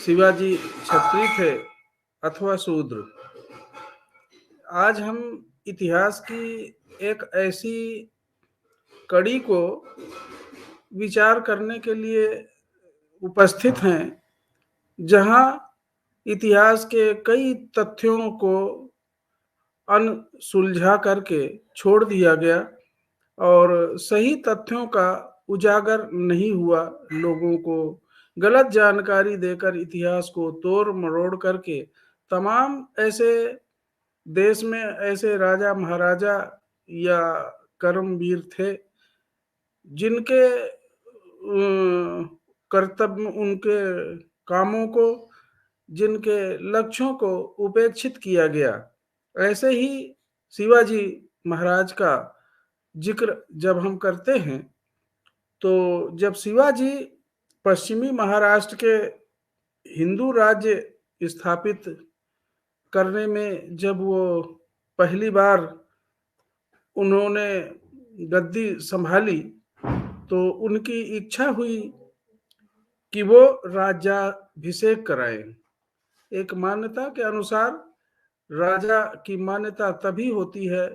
शिवाजी क्षत्रिय थे अथवा शूद्र। आज हम इतिहास की एक ऐसी कड़ी को विचार करने के लिए उपस्थित हैं जहां इतिहास के कई तथ्यों को अनसुलझा करके छोड़ दिया गया और सही तथ्यों का उजागर नहीं हुआ। लोगों को गलत जानकारी देकर इतिहास को तोड़ मरोड़ करके तमाम ऐसे देश में ऐसे राजा महाराजा या कर्मवीर थे जिनके कर्तव्य उनके कामों को जिनके लक्ष्यों को उपेक्षित किया गया। ऐसे ही शिवाजी महाराज का जिक्र जब हम करते हैं तो जब शिवाजी पश्चिमी महाराष्ट्र के हिंदू राज्य स्थापित करने में जब वो पहली बार उन्होंने गद्दी संभाली तो उनकी इच्छा हुई कि वो राज्याभिषेक कराएं। एक मान्यता के अनुसार राजा की मान्यता तभी होती है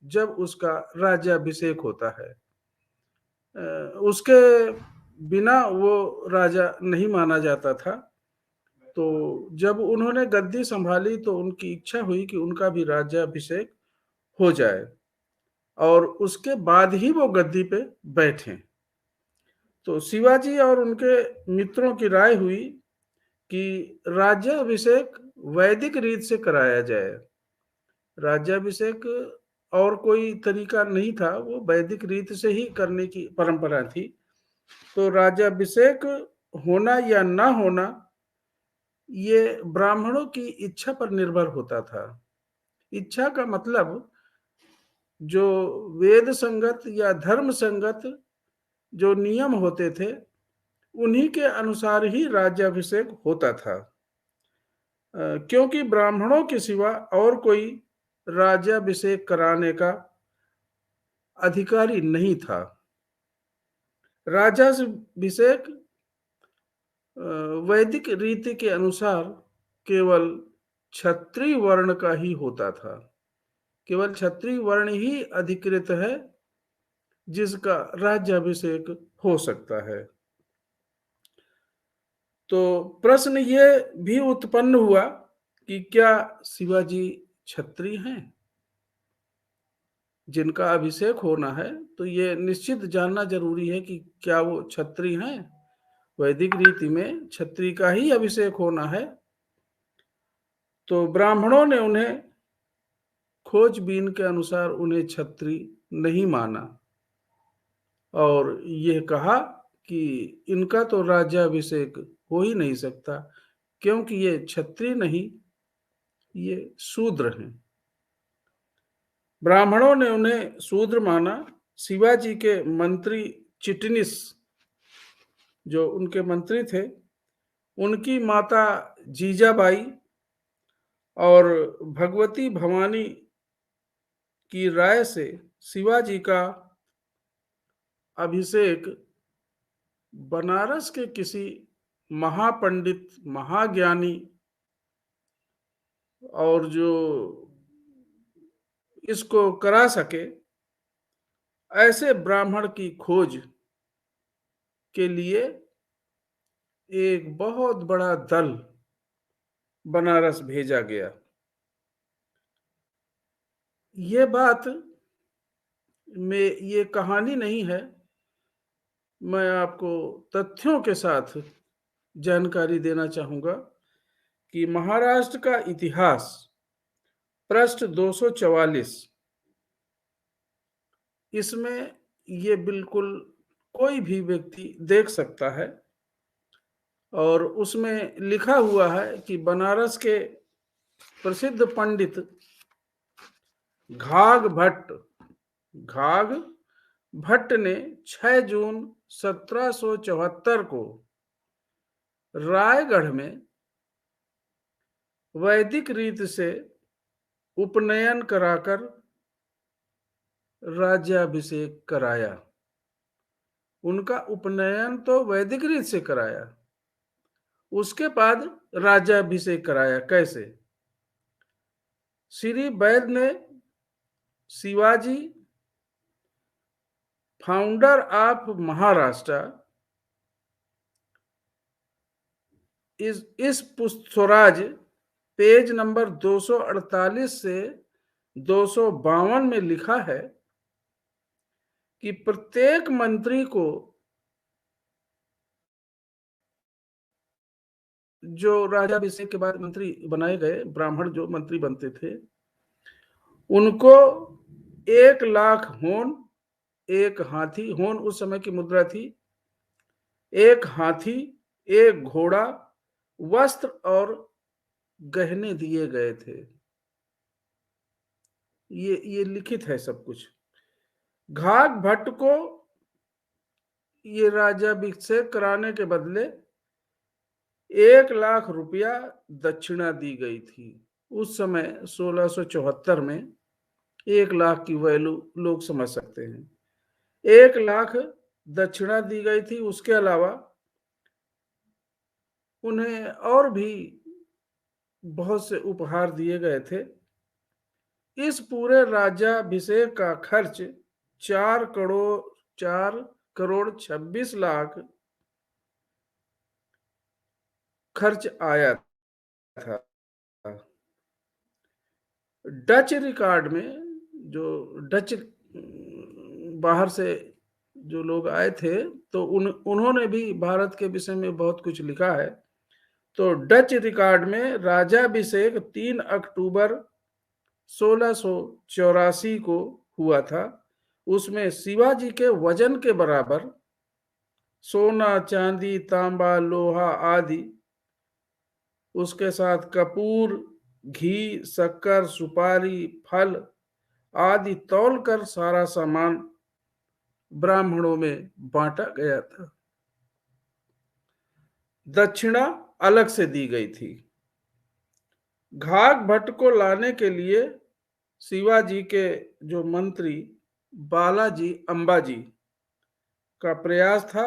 जब उसका राज्याभिषेक होता है। उसके बिना वो राजा नहीं माना जाता था। तो जब उन्होंने गद्दी संभाली तो उनकी इच्छा हुई कि उनका भी राज्याभिषेक हो जाए और उसके बाद ही वो गद्दी पे बैठे। तो शिवाजी और उनके मित्रों की राय हुई कि राज्याभिषेक वैदिक रीत से कराया जाए। राज्याभिषेक और कोई तरीका नहीं था, वो वैदिक रीत से ही करने की परंपरा थी। तो राज्याभिषेक होना या ना होना ये ब्राह्मणों की इच्छा पर निर्भर होता था। इच्छा का मतलब जो वेद संगत या धर्म संगत जो नियम होते थे उन्हीं के अनुसार ही राज्याभिषेक होता था, क्योंकि ब्राह्मणों के सिवा और कोई राज्याभिषेक कराने का अधिकारी नहीं था। राज्याभिषेक वैदिक रीति के अनुसार केवल क्षत्रिय वर्ण का ही होता था। केवल क्षत्रिय वर्ण ही अधिकृत है जिसका राज्याभिषेक हो सकता है। तो प्रश्न ये भी उत्पन्न हुआ कि क्या शिवाजी क्षत्रिय हैं? जिनका अभिषेक होना है तो ये निश्चित जानना जरूरी है कि क्या वो क्षत्रिय हैं। वैदिक रीति में क्षत्रिय का ही अभिषेक होना है। तो ब्राह्मणों ने उन्हें खोजबीन के अनुसार उन्हें क्षत्रिय नहीं माना और यह कहा कि इनका तो राज्याभिषेक हो ही नहीं सकता क्योंकि ये क्षत्रिय नहीं, ये शूद्र हैं। ब्राह्मणों ने उन्हें शूद्र माना। शिवाजी के मंत्री चिटनिस जो उनके मंत्री थे, उनकी माता जीजाबाई और भगवती भवानी की राय से शिवाजी का अभिषेक बनारस के किसी महापंडित महाज्ञानी और जो इसको करा सके ऐसे ब्राह्मण की खोज के लिए एक बहुत बड़ा दल बनारस भेजा गया। ये बात में ये कहानी नहीं है, मैं आपको तथ्यों के साथ जानकारी देना चाहूंगा कि महाराष्ट्र का इतिहास पृष्ठ 244, इसमें ये बिल्कुल कोई भी व्यक्ति देख सकता है और उसमें लिखा हुआ है कि बनारस के प्रसिद्ध पंडित घाघ भट्ट ने 6 जून 1774 को रायगढ़ में वैदिक रीत से उपनयन कराकर राज्याभिषेक कराया। उनका उपनयन तो वैदिक रीत से कराया, उसके बाद राज्याभिषेक कराया। कैसे? श्री वैद ने शिवाजी, फाउंडर ऑफ महाराष्ट्र, इस स्वराज पेज नंबर 248 से 252 में लिखा है कि प्रत्येक मंत्री को, जो राज्याभिषेक के बाद मंत्री बनाए गए, ब्राह्मण जो मंत्री बनते थे, उनको 1,00,000 होन, एक हाथी, होन उस समय की मुद्रा थी, एक हाथी, एक घोड़ा, वस्त्र और गहने दिए गए थे। ये लिखित है सब कुछ। घाघ भट्ट को ये राज्याभिषेक कराने के बदले 1,00,000 रुपया दक्षिणा दी गई थी। उस समय 1674 में 1,00,000 की वैल्यू लोग समझ सकते हैं। 1,00,000 दक्षिणा दी गई थी। उसके अलावा उन्हें और भी बहुत से उपहार दिए गए थे। इस पूरे राज्याभिषेक का खर्च 4,26,00,000 खर्च आया था। डच रिकॉर्ड में, जो डच बाहर से जो लोग आए थे, तो उन्होंने भी भारत के विषय में बहुत कुछ लिखा है। तो डच रिकॉर्ड में राज्याभिषेक 3 अक्टूबर 1684 को हुआ था। उसमें शिवाजी के वजन के बराबर सोना, चांदी, तांबा, लोहा आदि, उसके साथ कपूर, घी, शक्कर, सुपारी, फल आदि तौलकर सारा सामान ब्राह्मणों में बांटा गया था। दक्षिणा अलग से दी गई थी। घाघ भट्ट को लाने के लिए शिवाजी के जो मंत्री बालाजी अंबाजी का प्रयास था।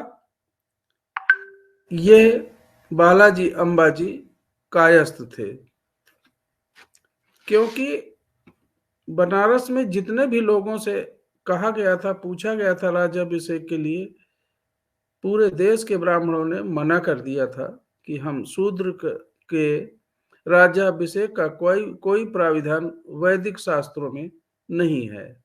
ये बालाजी अंबाजी कायस्थ थे, क्योंकि बनारस में जितने भी लोगों से कहा गया था, पूछा गया था राज्याभिषेक के लिए, पूरे देश के ब्राह्मणों ने मना कर दिया था कि हम शूद्र के राज्याभिषेक का कोई प्राविधान वैदिक शास्त्रों में नहीं है।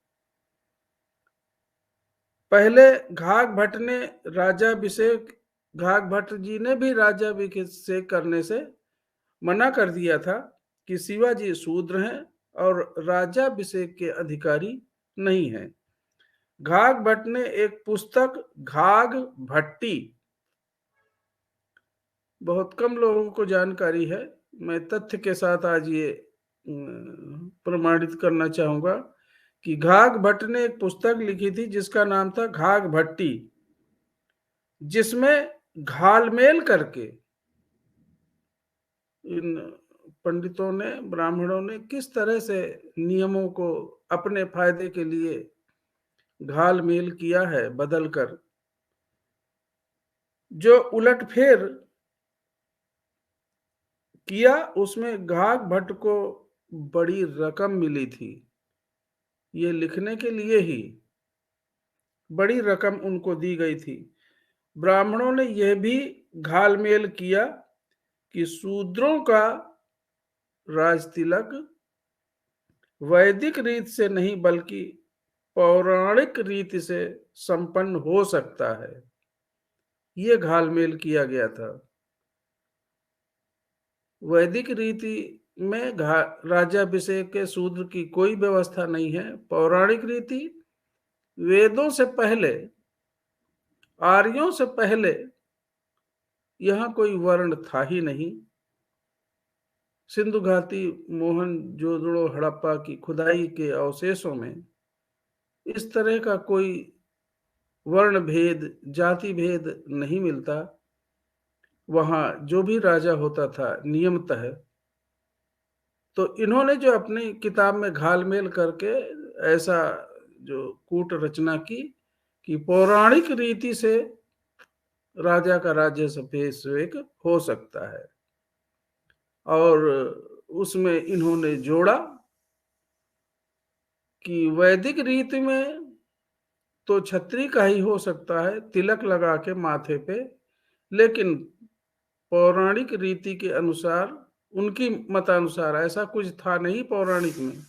पहले घाघ भट्ट ने राज्याभिषेक, घाघ भट्ट जी ने भी राज्याभिषेक करने से मना कर दिया था कि शिवाजी शूद्र हैं और राज्याभिषेक के अधिकारी नहीं हैं। घाघ भट्ट ने एक पुस्तक घाघ भट्टी, बहुत कम लोगों को जानकारी है, मैं तथ्य के साथ आज ये प्रमाणित करना चाहूंगा कि घाघ भट्ट ने एक पुस्तक लिखी थी जिसका नाम था घाघ भट्टी, जिसमें घालमेल करके इन पंडितों ने, ब्राह्मणों ने किस तरह से नियमों को अपने फायदे के लिए घालमेल किया है, बदलकर, जो उलटफेर किया, उसमें घाघ भट्ट को बड़ी रकम मिली थी। ये लिखने के लिए ही बड़ी रकम उनको दी गई थी। ब्राह्मणों ने यह भी घालमेल किया कि शूद्रों का राजतिलक वैदिक रीत से नहीं बल्कि पौराणिक रीति से संपन्न हो सकता है। यह घालमेल किया गया था। वैदिक रीति में राज्याभिषेक के शूद्र की कोई व्यवस्था नहीं है। पौराणिक रीति, वेदों से पहले, आर्यों से पहले यहां कोई वर्ण था ही नहीं। सिंधु घाटी, मोहनजोदड़ो, हड़प्पा की खुदाई के अवशेषों में इस तरह का कोई वर्ण भेद, जाति भेद नहीं मिलता। वहां जो भी राजा होता था नियमतः, तो इन्होंने जो अपनी किताब में घालमेल करके ऐसा जो कूट रचना की कि पौराणिक रीति से राजा का राज्याभिषेक हो सकता है। और उसमें इन्होंने जोड़ा कि वैदिक रीति में तो छत्री का ही हो सकता है, तिलक लगा के माथे पे, लेकिन पौराणिक रीति के अनुसार, उनकी मतानुसार ऐसा कुछ था नहीं। पौराणिक में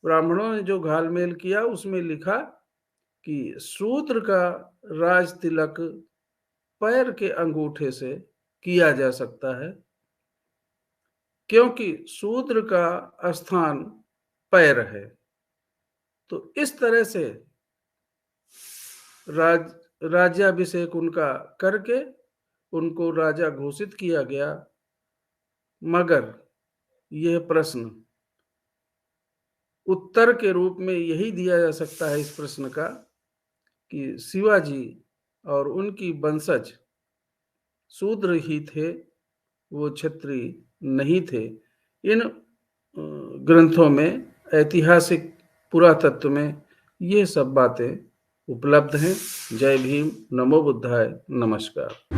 ब्राह्मणों ने जो घालमेल किया उसमें लिखा कि शूद्र का राज तिलक पैर के अंगूठे से किया जा सकता है, क्योंकि शूद्र का स्थान पैर है। तो इस तरह से राज्याभिषेक उनका करके उनको राजा घोषित किया गया। मगर यह प्रश्न उत्तर के रूप में यही दिया जा सकता है इस प्रश्न का कि शिवाजी और उनकी वंशज शूद्र ही थे, वो क्षत्रिय नहीं थे। इन ग्रंथों में, ऐतिहासिक पुरातत्व में ये सब बातें उपलब्ध हैं। जय भीम, नमो बुद्धाय, नमस्कार।